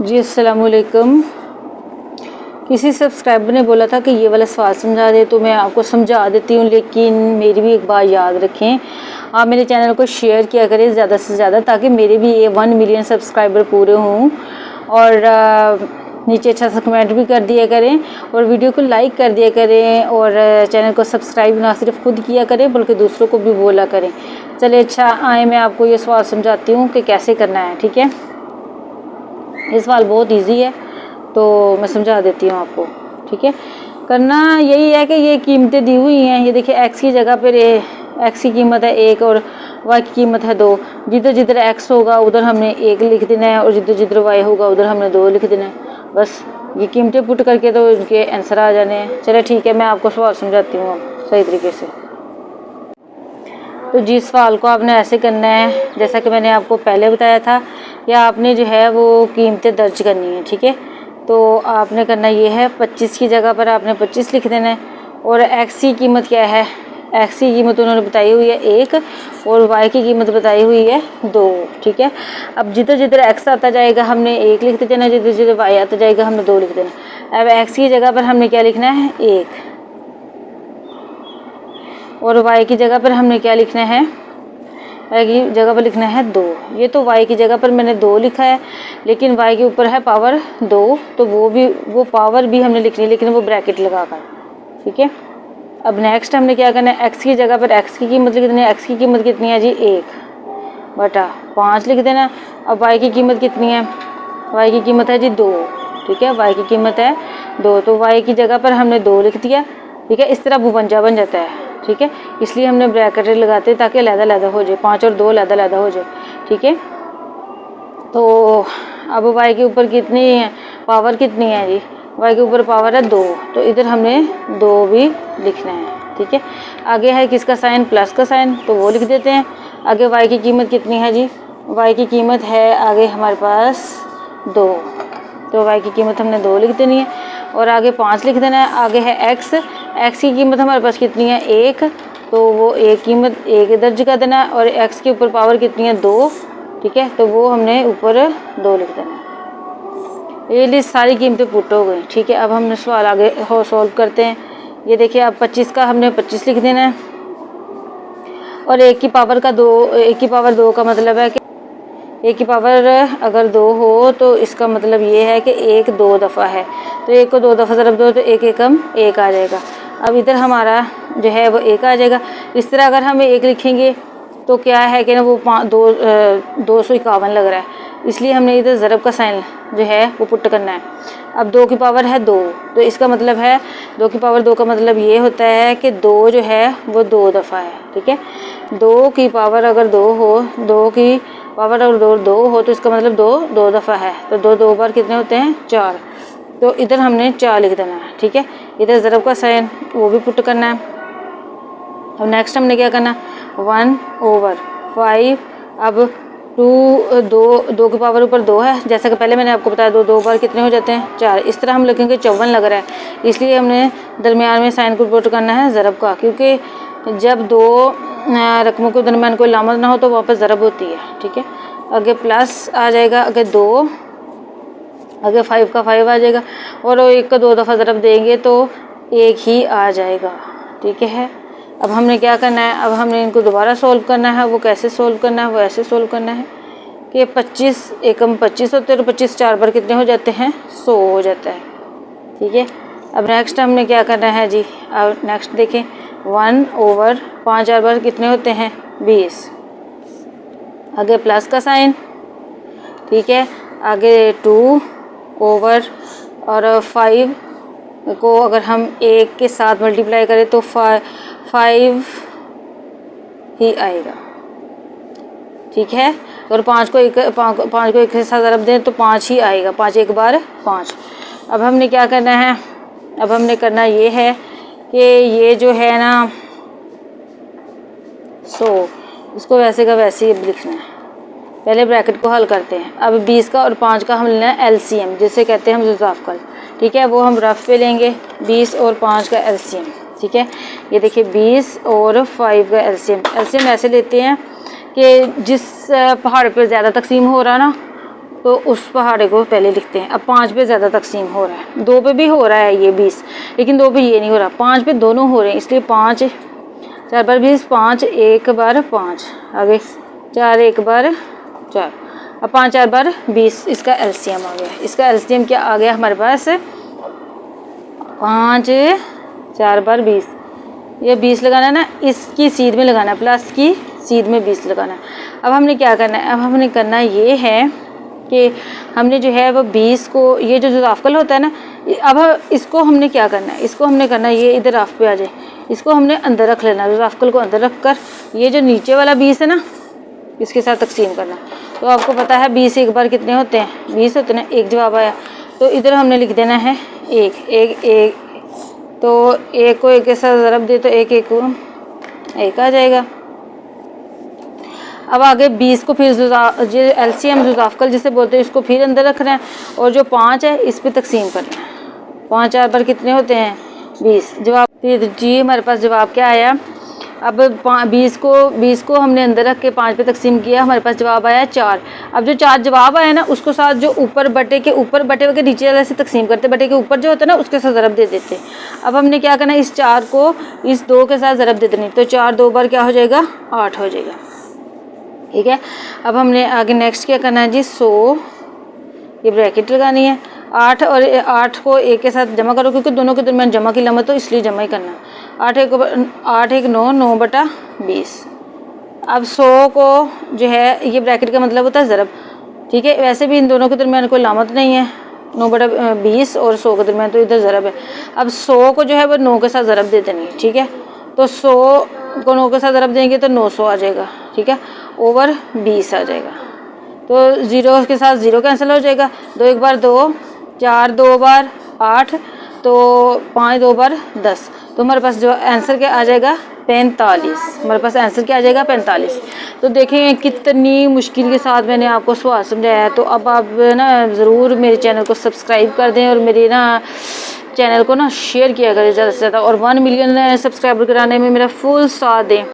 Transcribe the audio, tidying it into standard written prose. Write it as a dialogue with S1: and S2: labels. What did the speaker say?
S1: जी अस्सलामुअलैकुम। किसी सब्सक्राइबर ने बोला था कि ये वाला सवाल समझा दे, तो मैं आपको समझा देती हूँ, लेकिन मेरी भी एक बात याद रखें, आप मेरे चैनल को शेयर किया करें ज़्यादा से ज़्यादा, ताकि मेरे भी ये 1 मिलियन सब्सक्राइबर पूरे हों। और नीचे अच्छा सा कमेंट भी कर दिया करें और वीडियो को लाइक कर दिया करें और चैनल को सब्सक्राइब ना सिर्फ खुद किया करें बल्कि दूसरों को भी बोला करें। चलिए अच्छा आए, मैं आपको ये सवाल समझाती हूँ कि कैसे करना है। ठीक है, ये सवाल बहुत इजी है, तो मैं समझा देती हूँ आपको। ठीक है, करना यही है कि ये कीमतें दी हुई हैं। ये देखिए एक्स की जगह पर एक्स की कीमत है 1 और वाई की कीमत है 2। जिधर जिधर एक्स होगा उधर हमने 1 लिख देना है और जिधर जिधर वाई होगा उधर हमने 2 लिख देना है। बस ये कीमतें पुट करके तो इनके आंसर आ जाने हैं। चलो ठीक है, मैं आपको सवाल समझाती हूँ सही तरीके से। तो जिस सवाल को आपने ऐसे करना है जैसा कि मैंने आपको पहले बताया था, या आपने जो है वो कीमतें दर्ज करनी है। ठीक है, तो आपने करना ये है 25 की जगह पर आपने 25 लिख देना है। और एक्स की कीमत क्या है, एक्स की कीमत उन्होंने बताई हुई है 1 और वाई की कीमत बताई हुई है 2। ठीक है, अब जिधर जिधर एक्स आता जाएगा हमने 1 लिख देना, जिधर जिधर वाई आता जाएगा हमने 2 लिख देना। अब एक्स की जगह पर हमने क्या लिखना है 1 और वाई की जगह पर हमने क्या लिखना है, वाई की जगह पर लिखना है 2। ये तो वाई की जगह पर मैंने 2 लिखा है, लेकिन वाई के ऊपर है पावर 2, तो वो पावर भी हमने लिखनी है, लेकिन वो ब्रैकेट लगा कर। ठीक है, अब नेक्स्ट हमने क्या करना है, एक्स की जगह पर एक्स की कीमत लिख देनी है। एक्स की कीमत कितनी है जी 1/5 लिख देना। अब वाई की कीमत कितनी है, वाई की कीमत है जी 2। ठीक है, वाई की कीमत है 2, तो वाई की जगह पर हमने 2 लिख दिया। ठीक है, इस तरह 52 बन जाता है। ठीक है, इसलिए हमने ब्रैकेट लगाते हैं ताकि अलग-अलग हो जाए, 5 और 2 अलग-अलग हो जाए। ठीक है, तो अब वाई के ऊपर कितनी है पावर, कितनी है जी, वाई के ऊपर पावर है 2, तो इधर हमने 2 भी लिखना है। ठीक है, आगे है किसका साइन, प्लस का साइन, तो वो लिख देते हैं। आगे वाई की कीमत कितनी है जी, वाई की कीमत है आगे हमारे पास 2, तो वाई की कीमत हमने 2 लिख देनी है और आगे 5 लिख देना है। आगे है एक्स, एक्स की कीमत हमारे पास कितनी है 1, तो वो 1 कीमत 1 दर्ज कर देना है और एक्स के ऊपर पावर कितनी है 2। ठीक है, तो वो हमने ऊपर 2 लिख देना है। ये लिस्ट सारी कीमतें पुट हो गई। ठीक है, अब हम सवाल आगे सॉल्व करते हैं। ये देखिए अब 25 का हमने 25 लिख देना है और 1 की पावर 2 का मतलब है कि 1 की पावर अगर 2 हो तो इसका मतलब ये है कि 1 2 दफ़ा है, तो 1 को 2 दफ़ा ज़रब दो तो 1 एकम 1 आ जाएगा। अब इधर हमारा जो है वो 1 आ जाएगा। इस तरह अगर हम 1 लिखेंगे तो क्या है कि ना वो 251 लग रहा है, इसलिए हमने इधर ज़रब का साइन जो है वो पुट करना है। अब 2 की पावर है 2, तो इसका मतलब है 2 की पावर 2 का मतलब ये होता है कि 2 जो है वो 2 दफ़ा है। ठीक है, 2 की पावर अगर 2 हो, 2 की पावर अगर 2 हो तो इसका मतलब 2 दफ़ा है, तो 2 बार कितने होते हैं 4, तो इधर हमने 4 लिख देना है। ठीक है, इधर ज़रब का साइन वो भी पुट करना है। अब नेक्स्ट हमने क्या करना, 1/5। अब 2 की पावर ऊपर 2 है, जैसा कि पहले मैंने आपको बताया 2 बार कितने हो जाते हैं 4। इस तरह हम लिखेंगे 54 लग रहा है, इसलिए हमने दरमियान में साइन को पुट करना है ज़रब का, क्योंकि जब 2 रकमों के दरमियान कोई लामत ना हो तो वापस ज़रब होती है। ठीक है, आगे प्लस आ जाएगा, आगे 2, आगे 5 का 5 आ जाएगा और 1 को 2 दफ़ा ज़रब देंगे तो 1 ही आ जाएगा। ठीक है, अब हमने क्या करना है, अब हमने इनको दोबारा सोल्व करना है। वो कैसे सोल्व करना है, वो ऐसे सोल्व करना है कि 25 एकम 25 होते हैं, तो 25 4 बार कितने हो जाते हैं 100 हो जाता है। ठीक है, अब नेक्स्ट हमने क्या करना है जी, अब नेक्स्ट देखें 1/5 4 बार कितने होते हैं 20, आगे प्लस का साइन। ठीक है, आगे 2 ओवर और 5 को अगर हम 1 के साथ मल्टीप्लाई करें तो 5 ही आएगा। ठीक है, और 5 को 1 के साथ ज़रब दें तो 5 ही आएगा, 5 1 बार 5। अब हमने क्या करना है, अब हमने करना ये है कि ये जो है ना 100, इसको वैसे का वैसे ही लिखना है। पहले ब्रैकेट को हल करते हैं। अब 20 का और 5 का हम लेना है LCM, जिसे कहते हैं हम जुज़ाफ़। ठीक है, वो हम रफ पे लेंगे 20 और 5 का LCM। ठीक है, ये देखिए 20 और 5 का LCM ऐसे लेते हैं कि जिस पहाड़ पे ज़्यादा तकसीम हो रहा ना तो उस पहाड़े को पहले लिखते हैं। अब 5 पे ज़्यादा तकसीम हो रहा है, 2 पे भी हो रहा है ये 20, लेकिन 2 पे ये नहीं हो रहा, 5 पे दोनों हो रहे हैं, इसलिए 5 4 बार 20, 5 1 बार 5, आगे 4 1 बार 4, अब 5 4 बार 20, इसका एलसीएम आ गया। इसका एलसीएम क्या आ गया हमारे पास, 5 4 बार 20, ये 20 लगाना है ना, इसकी सीध में लगाना है, प्लस की सीध में 20 लगाना है। अब हमने क्या करना है, अब हमने करना ये है कि हमने जो है वो 20 को, ये जो जुदाफकल होता है ना, अब इसको हमने क्या करना है, इसको हमने करना है, ये इधर राफ पे आ जाए, इसको हमने अंदर रख लेना, जुदाफकल को अंदर रख कर ये जो नीचे वाला 20 है ना, इसके साथ तकसीम करना। तो आपको पता है 20 एक बार कितने होते हैं, 20 होते हैं, एक जवाब आया, तो इधर हमने लिख देना है 1 1 1, तो 1 को 1 के साथ ज़रब दे तो 1 1 को 1 आ जाएगा। अब आगे 20 को फिर जो एलसीएम जुदाफकल जिसे बोलते हैं, इसको फिर अंदर रखना है, और जो 5 है इस पर तकसीम करना है। 5 4 पर कितने होते हैं, 20। जवाब जी हमारे पास जवाब क्या आया, अब 20 को हमने अंदर रख के 5 पे तकसीम किया, हमारे पास जवाब आया 4। अब जो 4 जवाब आया ना, उसको साथ जो ऊपर बटे के नीचे वाले से तकसीम करते, बटे के ऊपर जो होता है ना उसके साथ ज़रब दे देते। अब हमने क्या करना है, इस 4 को इस 2 के साथ ज़रब दे देनी, तो 4 2 बार क्या हो जाएगा, 8 हो जाएगा। ठीक है, अब हमने आगे नेक्स्ट क्या करना है जी, 100, ये ब्रैकेट लगानी है, 8 और 8 को 1 के साथ जमा करो, क्योंकि दोनों के दरमियान जमा की लमत तो इसलिए जमा ही करना। 8 1 9 9 बटा 20। अब 100 को जो है, ये ब्रैकेट का मतलब होता है ज़रब, ठीक है, वैसे भी इन दोनों के दरमियान कोई लामत नहीं है, 9 बटा 20 और 100 के दरमियान, तो इधर ज़रब है। अब 100 को जो है वो 9 के साथ ज़रब दे देनी है, ठीक है, तो 100 को 9 के साथ ज़रब देंगे तो 900 आ जाएगा, ठीक है, ओवर 20 आ जाएगा। तो 0 के साथ 0 कैंसिल हो जाएगा, 2 1 बार 2, 4 2 बार 8, तो 5 2 बार 10, तो हमारे पास जो आंसर क्या आ जाएगा, 45। हमारे पास आंसर क्या आ जाएगा, 45। तो देखें कितनी मुश्किल के साथ मैंने आपको सवाल समझाया है। तो अब आप ना ज़रूर मेरे चैनल को सब्सक्राइब कर दें, और मेरे ना चैनल को ना शेयर किया करें ज़्यादा से ज़्यादा, और 1 मिलियन सब्सक्राइबर कराने में मेरा फुल साथ दें।